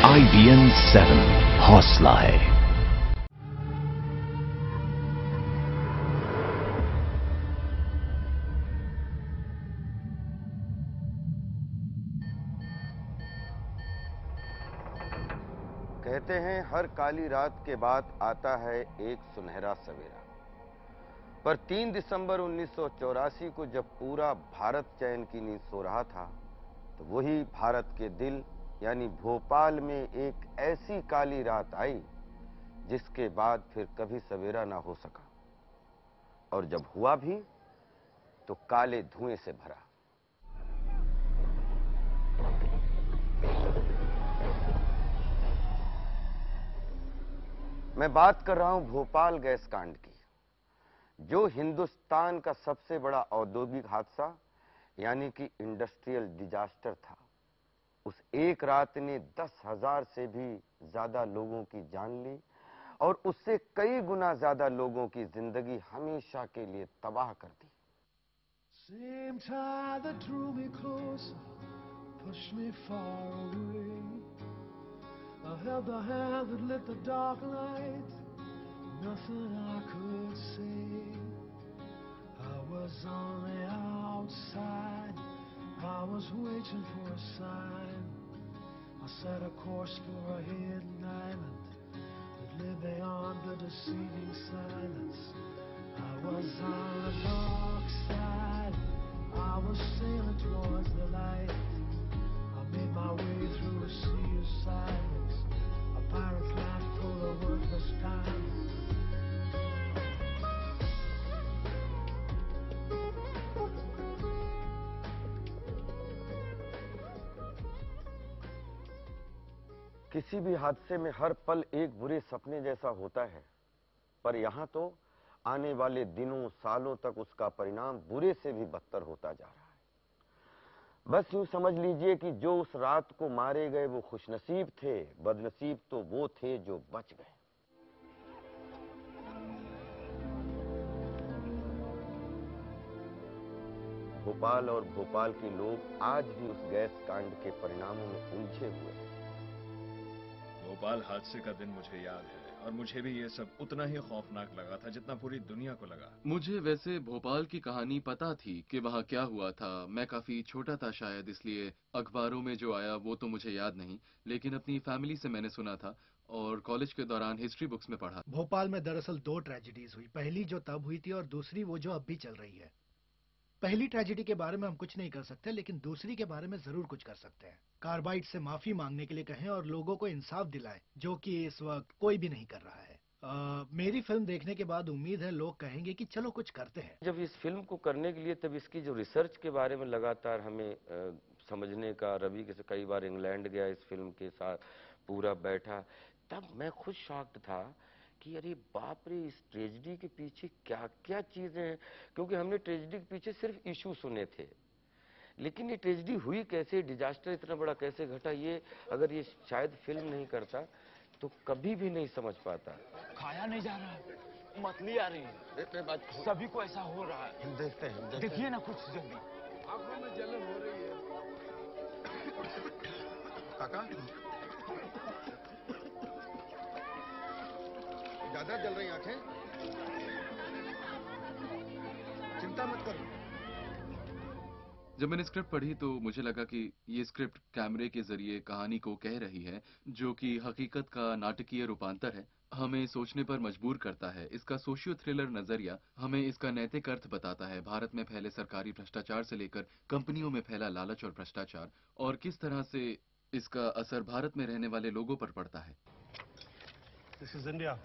IBN 7 हौसला है। कहते हैं हर काली रात के बाद आता है एक सुनहरा सवेरा। पर 3 दिसंबर 1984 को जब पूरा भारत चैन की नींद सो रहा था, तो वही भारत के दिल यानी भोपाल में एक ऐसी काली रात आई जिसके बाद फिर कभी सवेरा ना हो सका, और जब हुआ भी तो काले धुएं से भरा। मैं बात कर रहा हूं भोपाल गैस कांड की, जो हिंदुस्तान का सबसे बड़ा औद्योगिक हादसा यानी कि इंडस्ट्रियल डिजास्टर था। उस एक रात ने 10,000 से भी ज्यादा लोगों की जान ली और उससे कई गुना ज्यादा लोगों की जिंदगी हमेशा के लिए तबाह कर दी। Same tide that drew me closer, pushed me far away. I held the hand that lit the dark night, nothing I could say. I was on the outside, I was waiting for a sign. I set a course for a hidden island that lay beyond the deceiving silence. I was on the dark side, I was sailing towards the light. I made my way through a sea of silence, a pirate's life full of worthless time. किसी भी हादसे में हर पल एक बुरे सपने जैसा होता है, पर यहां तो आने वाले दिनों सालों तक उसका परिणाम बुरे से भी बदतर होता जा रहा है। बस यूं समझ लीजिए कि जो उस रात को मारे गए वो खुशनसीब थे, बदनसीब तो वो थे जो बच गए। भोपाल और भोपाल के लोग आज भी उस गैस कांड के परिणामों में उलझे हुए हैं। भोपाल हादसे का दिन मुझे याद है, और मुझे भी ये सब उतना ही खौफनाक लगा था जितना पूरी दुनिया को लगा। मुझे वैसे भोपाल की कहानी पता थी कि वहाँ क्या हुआ था। मैं काफी छोटा था शायद, इसलिए अखबारों में जो आया वो तो मुझे याद नहीं, लेकिन अपनी फैमिली से मैंने सुना था और कॉलेज के दौरान हिस्ट्री बुक्स में पढ़ा। भोपाल में दरअसल 2 ट्रेजेडीज हुई, पहली जो तब हुई थी और दूसरी वो जो अब भी चल रही है। पहली ट्रेजेडी के बारे में हम कुछ नहीं कर सकते, लेकिन दूसरी के बारे में जरूर कुछ कर सकते हैं। कार्बाइड से माफी मांगने के लिए कहें और लोगों को इंसाफ दिलाएं, जो कि इस वक्त कोई भी नहीं कर रहा है। मेरी फिल्म देखने के बाद उम्मीद है लोग कहेंगे कि चलो कुछ करते हैं। जब इस फिल्म को करने के लिए तब इसकी जो रिसर्च के बारे में लगातार हमें समझने का, रवि के से कई बार इंग्लैंड गया इस फिल्म के साथ, पूरा बैठा, तब मैं खुद शॉक्ड था कि अरे बाप रे, इस ट्रेजेडी के पीछे क्या क्या चीजें हैं। क्योंकि हमने ट्रेजेडी के पीछे सिर्फ इशू सुने थे, लेकिन ये ट्रेजेडी हुई कैसे, डिजास्टर इतना बड़ा कैसे घटा, ये अगर ये शायद फिल्म नहीं करता तो कभी भी नहीं समझ पाता। खाया नहीं जा रहा, मतली आ रही है, सभी को ऐसा हो रहा है। हम देखते हैं, देखिए ना कुछ जल्दी। आंखों में जलन हो रही है। काका ज्यादा जल रही आंखें, चिंता मत करो। जब मैंने स्क्रिप्ट पढ़ी तो मुझे लगा कि ये स्क्रिप्ट कैमरे के जरिए कहानी को कह रही है, जो कि हकीकत का नाटकीय रूपांतर है। हमें सोचने पर मजबूर करता है। इसका सोशियो थ्रिलर नजरिया हमें इसका नैतिक अर्थ बताता है। भारत में फैले सरकारी भ्रष्टाचार से लेकर कंपनियों में फैला लालच और भ्रष्टाचार, और किस तरह से इसका असर भारत में रहने वाले लोगों पर पड़ता है। This is India.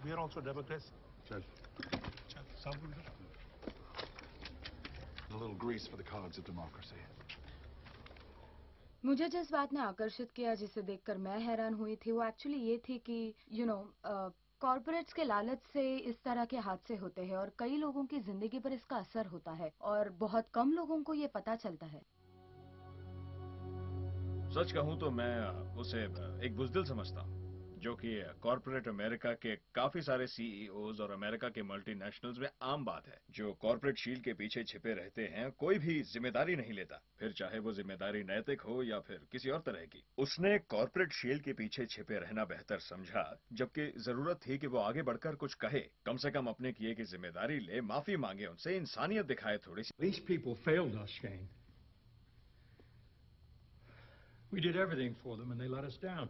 We are also Democrats. चल, साबुन दे। A little grease for the cogs of democracy. मुझे जिस बात ने आकर्षित किया, जिसे देखकर मैं हैरान हुई थी, वो एक्चुअली ये थी कि कॉर्पोरेट्स के लालच से इस तरह के हादसे होते हैं और कई लोगों की जिंदगी पर इसका असर होता है और बहुत कम लोगों को ये पता चलता है। सच कहूं तो मैं उसे एक बुजदिल समझता हूं, जो कि कॉर्पोरेट अमेरिका के काफी सारे सीईओज और अमेरिका के मल्टीनेशनल्स में आम बात है। जो कॉर्पोरेट शील्ड के पीछे छिपे रहते हैं, कोई भी जिम्मेदारी नहीं लेता, फिर चाहे वो जिम्मेदारी नैतिक हो या फिर किसी और तरह की। उसने कॉर्पोरेट शील्ड के पीछे छिपे रहना बेहतर समझा, जबकि जरूरत थी कि वो आगे बढ़कर कुछ कहे, कम से कम अपने किए की जिम्मेदारी ले, माफी मांगे उनसे, इंसानियत दिखाए थोड़ी सी। These people failed us, Shane. We did everything for them and they let us down.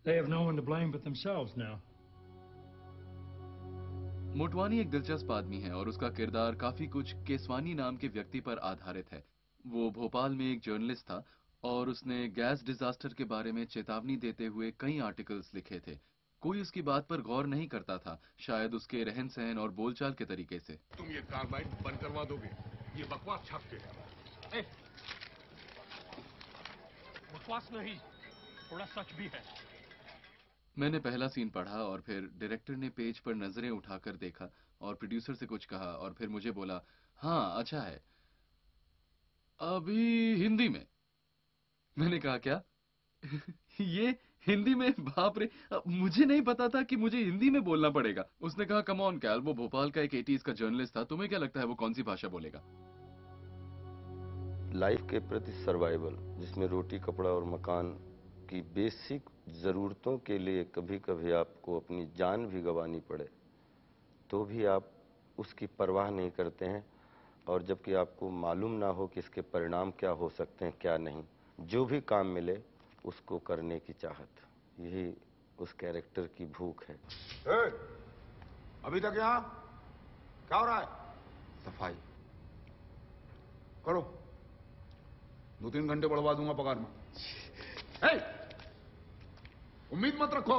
They have no one to blame but themselves now. Motwani एक दिलचस्प आदमी है और उसका किरदार काफी कुछ केसवानी नाम के व्यक्ति पर आधारित है। वो भोपाल में एक जर्नलिस्ट था और उसने गैस डिजास्टर के बारे में चेतावनी देते हुए कई आर्टिकल्स लिखे थे। कोई उसकी बात पर गौर नहीं करता था, शायद उसके रहन सहन और बोलचाल के तरीके से। तुम ये कार्बाइड बंद करवा दोगे? ये बकवास छाप के। बकवास नहीं, थोड़ा सच भी है। मैंने पहला सीन पढ़ा और फिर डायरेक्टर ने पेज पर नजरें उठाकर देखा और प्रोड्यूसर से कुछ कहा और फिर मुझे बोला, हाँ अच्छा है, अभी हिंदी में। मैंने कहा क्या? ये हिंदी में? बाप रे, मुझे नहीं पता था कि मुझे हिंदी में बोलना पड़ेगा। उसने कहा, कम ऑन कैल, वो भोपाल का एक 80s का जर्नलिस्ट था, तुम्हें क्या लगता है वो कौन सी भाषा बोलेगा? लाइफ के प्रति सर्वाइवल, जिसमें रोटी कपड़ा और मकान की बेसिक ज़रूरतों के लिए कभी कभी आपको अपनी जान भी गंवानी पड़े, तो भी आप उसकी परवाह नहीं करते हैं, और जबकि आपको मालूम ना हो कि इसके परिणाम क्या हो सकते हैं क्या नहीं, जो भी काम मिले उसको करने की चाहत, यही उस कैरेक्टर की भूख है। अभी तक यहाँ क्या हो रहा है? सफाई करो, 2-3 घंटे बढ़वा दूंगा पगार में। उम्मीद मत रखो।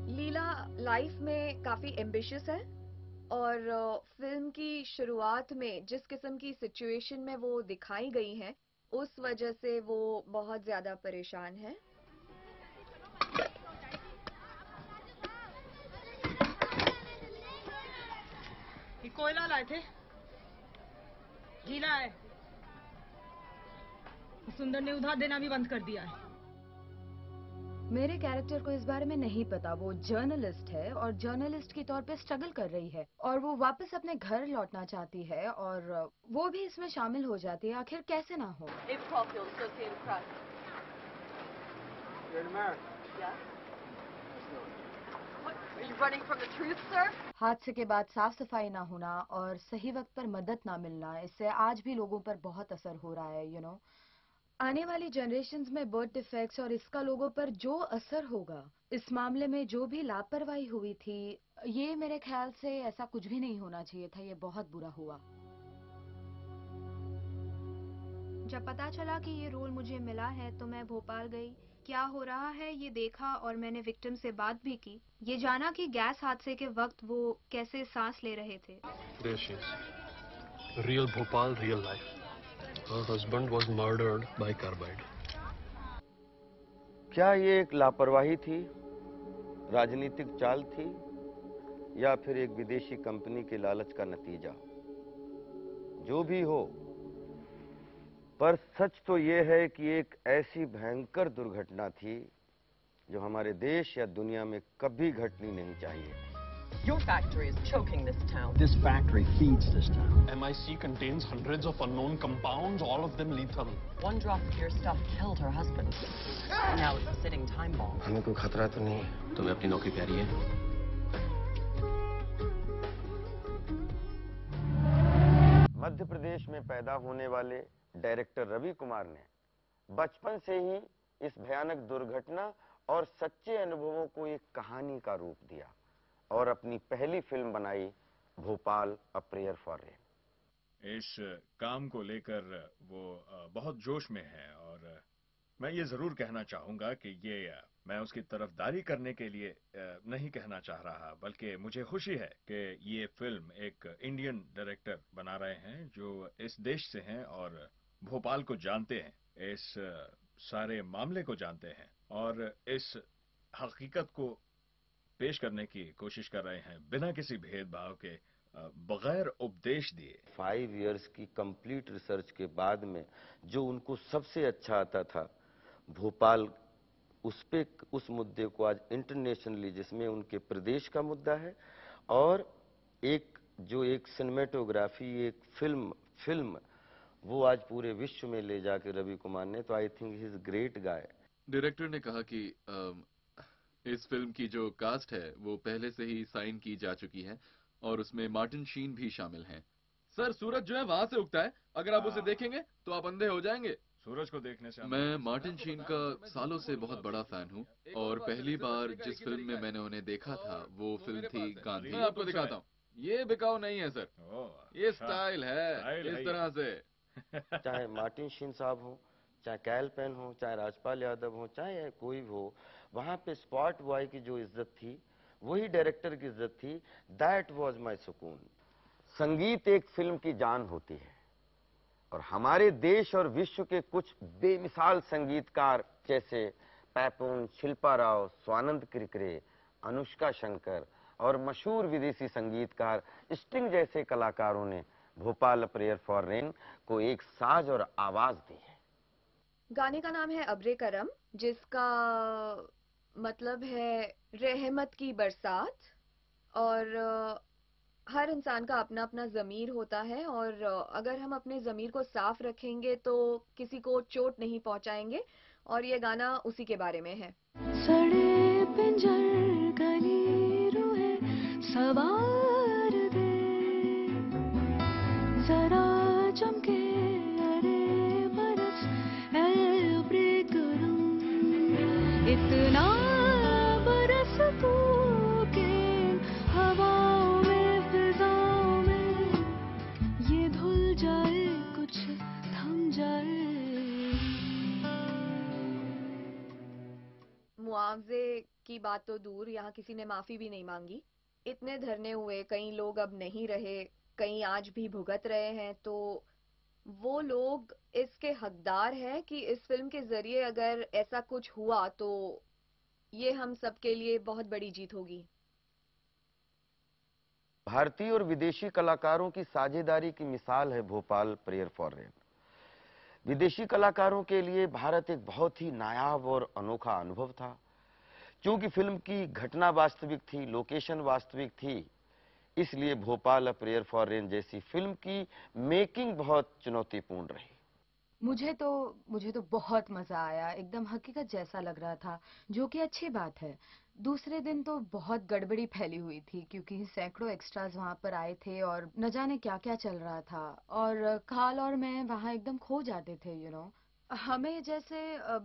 लीला लाइफ में काफी एम्बिशियस है और फिल्म की शुरुआत में जिस किस्म की सिचुएशन में वो दिखाई गई है, उस वजह से वो बहुत ज्यादा परेशान है। ये कोयला लाए थे, गीला है। सुंदर ने उधार देना भी बंद कर दिया है। मेरे कैरेक्टर को इस बारे में नहीं पता। वो जर्नलिस्ट है और जर्नलिस्ट के तौर पे स्ट्रगल कर रही है और वो वापस अपने घर लौटना चाहती है और वो भी इसमें शामिल हो जाती है। आखिर कैसे ना हो। हादसे के बाद साफ सफाई ना होना और सही वक्त पर मदद ना मिलना, इससे आज भी लोगों पर बहुत असर हो रहा है। यू नो, आने वाली जनरेशन्स में बर्थ डिफेक्ट्स और इसका लोगों पर जो असर होगा, इस मामले में जो भी लापरवाही हुई थी, ये मेरे ख्याल से ऐसा कुछ भी नहीं होना चाहिए था। ये बहुत बुरा हुआ। जब पता चला कि ये रोल मुझे मिला है तो मैं भोपाल गई, क्या हो रहा है ये देखा और मैंने विक्टिम से बात भी की। ये जाना कि गैस हादसे के वक्त वो कैसे सांस ले रहे थे। Real Bhopal, real life. Her husband was murdered by carbide. क्या ये एक लापरवाही थी, राजनीतिक चाल थी, या फिर एक विदेशी कंपनी के लालच का नतीजा? जो भी हो, पर सच तो ये है कि एक ऐसी भयंकर दुर्घटना थी जो हमारे देश या दुनिया में कभी घटनी नहीं चाहिए। Your factory is choking this town. This factory feeds this town. MIC contains hundreds of unknown compounds, all of them lethal. One drop of your stuff killed her husband. Now it's a sitting time bomb. हमें कोई खतरा तो नहीं है? तुम्हें अपनी नौकरी प्यारी है? मध्य प्रदेश में पैदा होने वाले डायरेक्टर रवि कुमार ने बचपन से ही इस भयानक दुर्घटना और सच्चे अनुभवों को एक कहानी का रूप दिया और अपनी पहली फिल्म बनाई, Bhopal a prayer for rain. इस काम को लेकर वो बहुत जोश में है और मैं ये जरूर कहना चाहूंगा कि ये मैं उसकी तरफदारी करने के लिए नहीं कहना चाह रहा, बल्कि मुझे खुशी है कि ये फिल्म एक इंडियन डायरेक्टर बना रहे हैं जो इस देश से हैं और भोपाल को जानते हैं, इस सारे मामले को जानते हैं और इस हकीकत को पेश करने की कोशिश कर रहे हैं बिना किसी भेदभाव के, बगैर उपदेश दिए। 5 इयर्स की कंप्लीट रिसर्च के बाद में जो उनको सबसे अच्छा आता था, भोपाल उस मुद्दे को आज इंटरनेशनली, जिसमें उनके प्रदेश का मुद्दा है और एक सिनेमेटोग्राफी, एक फिल्म वो आज पूरे विश्व में ले जाके रवि कुमार ने, तो I think he is great guy. Director ने कहा कि इस फिल्म की जो कास्ट है वो पहले से ही साइन की जा चुकी है और उसमें मार्टिन शीन भी शामिल हैं। सर, सूरज जो है वहां से उगता है, अगर आप उसे देखेंगे तो आप अंधे हो जाएंगे। सूरज को देखने से मैं मार्टिन शीन का सालों से बहुत बड़ा फैन हूं और पहली बार जिस फिल्म में मैंने उन्हें देखा था वो फिल्म थी गांधी। मैं आपको दिखाता हूँ, ये बिकाऊ नहीं है सर, ये स्टाइल है, इस तरह से। चाहे मार्टिन शीन साहब हो, चाहे कैल पेन हो, चाहे राजपाल यादव हो, चाहे कोई भी हो, वहां पे स्पॉट बॉय की जो इज्जत थी वही डायरेक्टर की इज्जत थी। दैट वाज माय सुकून। संगीत एक फिल्म की जान होती है और हमारे देश और विश्व के कुछ बेमिसाल संगीतकार जैसे पैपून, शिल्पा राव, स्वानंद किरकिरे, अनुष्का शंकर और मशहूर विदेशी संगीतकार स्टिंग जैसे कलाकारों ने भोपाल प्रेयर फॉर रेन को एक साज और आवाज दी है। गाने का नाम है अब्रे करम, जिसका मतलब है रहमत की बरसात। और हर इंसान का अपना अपना ज़मीर होता है और अगर हम अपने ज़मीर को साफ रखेंगे तो किसी को चोट नहीं पहुंचाएंगे, और ये गाना उसी के बारे में है। सड़े पिंजर गली रूहे सवार दे, जरा चमके अरे बरस ए ब्रेक रूम, इतना बरस तू के हवाओं में फिजाओं में, ये धुल जाए कुछ थम जाए। मुआवजे की बात तो दूर, यहाँ किसी ने माफी भी नहीं मांगी। इतने धरने हुए, कई लोग अब नहीं रहे, कई आज भी भुगत रहे हैं, तो वो लोग इसके हकदार हैं कि इस फिल्म के जरिए अगर ऐसा कुछ हुआ तो ये हम सबके लिए बहुत बड़ी जीत होगी। भारतीय और विदेशी कलाकारों की साझेदारी की मिसाल है भोपाल प्रेयर फॉर रेन। विदेशी कलाकारों के लिए भारत एक बहुत ही नायाब और अनोखा अनुभव था, क्योंकि फिल्म की घटना वास्तविक थी, लोकेशन वास्तविक थी, इसलिए भोपाल प्रेयर फॉर रेन जैसी फिल्म की मेकिंग बहुत चुनौतीपूर्ण रही। मुझे तो बहुत मजा आया, एकदम हकीकत जैसा लग रहा था, जो कि अच्छी बात है। दूसरे दिन तो बहुत गड़बड़ी फैली हुई थी क्योंकि सैकड़ों एक्स्ट्राज वहां पर आए थे और न जाने क्या क्या चल रहा था, और खाल और मैं वहां एकदम खो जाते थे, हमें जैसे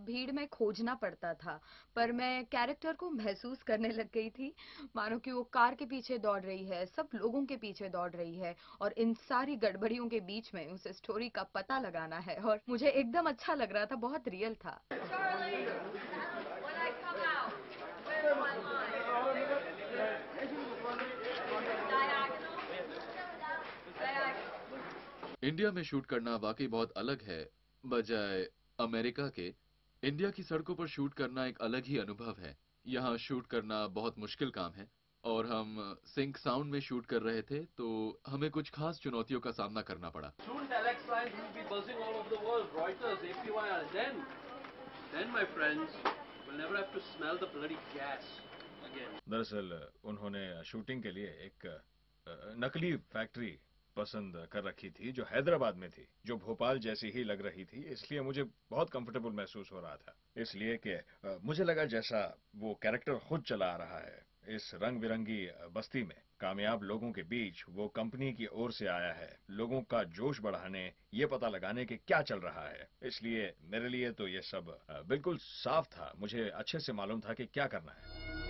भीड़ में खोजना पड़ता था, पर मैं कैरेक्टर को महसूस करने लग गई थी, मानो कि वो कार के पीछे दौड़ रही है, सब लोगों के पीछे दौड़ रही है, और इन सारी गड़बड़ियों के बीच में उस स्टोरी का पता लगाना है, और मुझे एकदम अच्छा लग रहा था, बहुत रियल था। इंडिया में शूट करना वाकई बहुत अलग है बजाय अमेरिका के। इंडिया की सड़कों पर शूट करना एक अलग ही अनुभव है। यहाँ शूट करना बहुत मुश्किल काम है और हम सिंक साउंड में शूट कर रहे थे, तो हमें कुछ खास चुनौतियों का सामना करना पड़ा। Soon telex lines will be buzzing all over the world. Reuters, APY, and then my friends will never have to smell the bloody gas again. दरअसल उन्होंने शूटिंग के लिए एक नकली फैक्ट्री पसंद कर रखी थी जो हैदराबाद में थी, जो भोपाल जैसी ही लग रही थी, इसलिए मुझे बहुत कंफर्टेबल महसूस हो रहा था। इसलिए कि मुझे लगा जैसा वो कैरेक्टर खुद चला आ रहा है इस रंग बिरंगी बस्ती में, कामयाब लोगों के बीच, वो कंपनी की ओर से आया है, लोगों का जोश बढ़ाने, ये पता लगाने के क्या चल रहा है। इसलिए मेरे लिए तो ये सब बिल्कुल साफ था, मुझे अच्छे से मालूम था कि क्या करना है।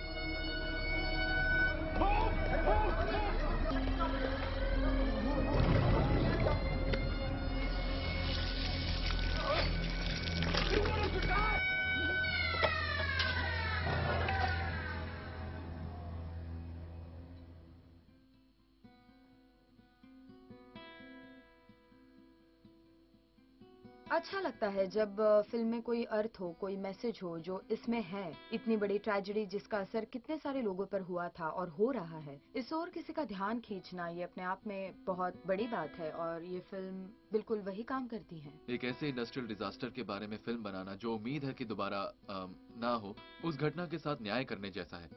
अच्छा लगता है जब फिल्म में कोई अर्थ हो, कोई मैसेज हो जो इसमें है। इतनी बड़ी ट्रेजेडी जिसका असर कितने सारे लोगों पर हुआ था और हो रहा है, इस और किसी का ध्यान खींचना ये अपने आप में बहुत बड़ी बात है और ये फिल्म बिल्कुल वही काम करती है। एक ऐसे इंडस्ट्रियल डिजास्टर के बारे में फिल्म बनाना जो उम्मीद है कि दोबारा ना हो, उस घटना के साथ न्याय करने जैसा है।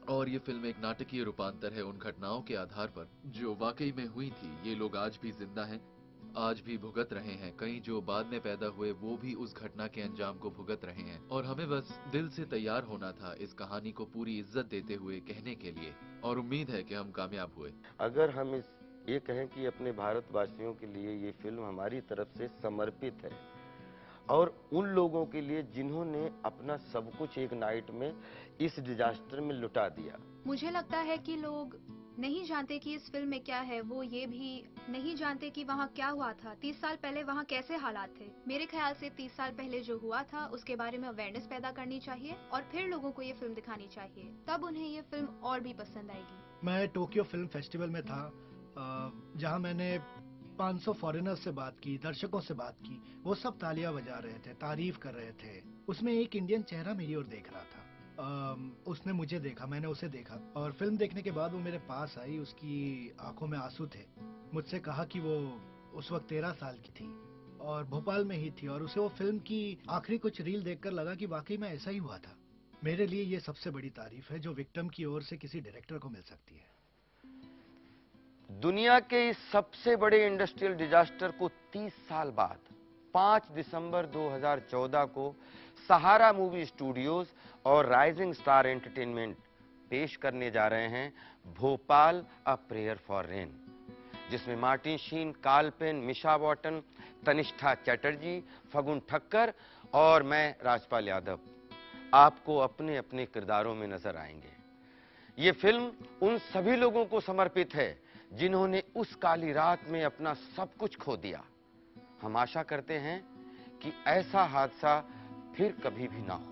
और ये फिल्म एक नाटकीय रूपांतर है उन घटनाओं के आधार पर जो वाकई में हुई थी। ये लोग आज भी जिंदा हैं, आज भी भुगत रहे हैं। कई जो बाद में पैदा हुए वो भी उस घटना के अंजाम को भुगत रहे हैं। और हमें बस दिल से तैयार होना था इस कहानी को पूरी इज्जत देते हुए कहने के लिए, और उम्मीद है कि हम कामयाब हुए। अगर हम ये कहें कि अपने भारतवासियों के लिए ये फिल्म हमारी तरफ से समर्पित है और उन लोगों के लिए जिन्होंने अपना सब कुछ एक नाइट में इस डिजास्टर में लुटा दिया। मुझे लगता है कि लोग नहीं जानते कि इस फिल्म में क्या है, वो ये भी नहीं जानते कि वहाँ क्या हुआ था। 30 साल पहले वहाँ कैसे हालात थे। मेरे ख्याल से 30 साल पहले जो हुआ था उसके बारे में अवेयरनेस पैदा करनी चाहिए और फिर लोगों को ये फिल्म दिखानी चाहिए, तब उन्हें ये फिल्म और भी पसंद आएगी। मैं टोक्यो फिल्म फेस्टिवल में था, जहाँ मैंने 500 फॉरेनर्स से बात की, दर्शकों से बात की। वो सब तालियां बजा रहे थे, तारीफ कर रहे थे। उसमें एक इंडियन चेहरा मेरी ओर देख रहा था। उसने मुझे देखा, मैंने उसे देखा, और फिल्म देखने के बाद वो मेरे पास आई। उसकी आंखों में आंसू थे। मुझसे कहा कि वो उस वक्त 13 साल की थी और भोपाल में ही थी, और उसे वो फिल्म की आखिरी कुछ रील देखकर लगा कि वाकई में ऐसा ही हुआ था। मेरे लिए ये सबसे बड़ी तारीफ है जो विक्टिम की ओर से किसी डायरेक्टर को मिल सकती है। दुनिया के इस सबसे बड़े इंडस्ट्रियल डिजास्टर को 30 साल बाद 5 दिसंबर 2014 को सहारा मूवी स्टूडियोज और राइजिंग स्टार एंटरटेनमेंट पेश करने जा रहे हैं Bhopal a prayer for rain, जिसमें मार्टिन शीन, कार्ल पेन, मिशा वॉटन, तनिष्ठा चैटर्जी, फगुन ठक्कर और मैं राजपाल यादव आपको अपने अपने किरदारों में नजर आएंगे। ये फिल्म उन सभी लोगों को समर्पित है जिन्होंने उस काली रात में अपना सब कुछ खो दिया। हम आशा करते हैं कि ऐसा हादसा फिर कभी भी ना हो।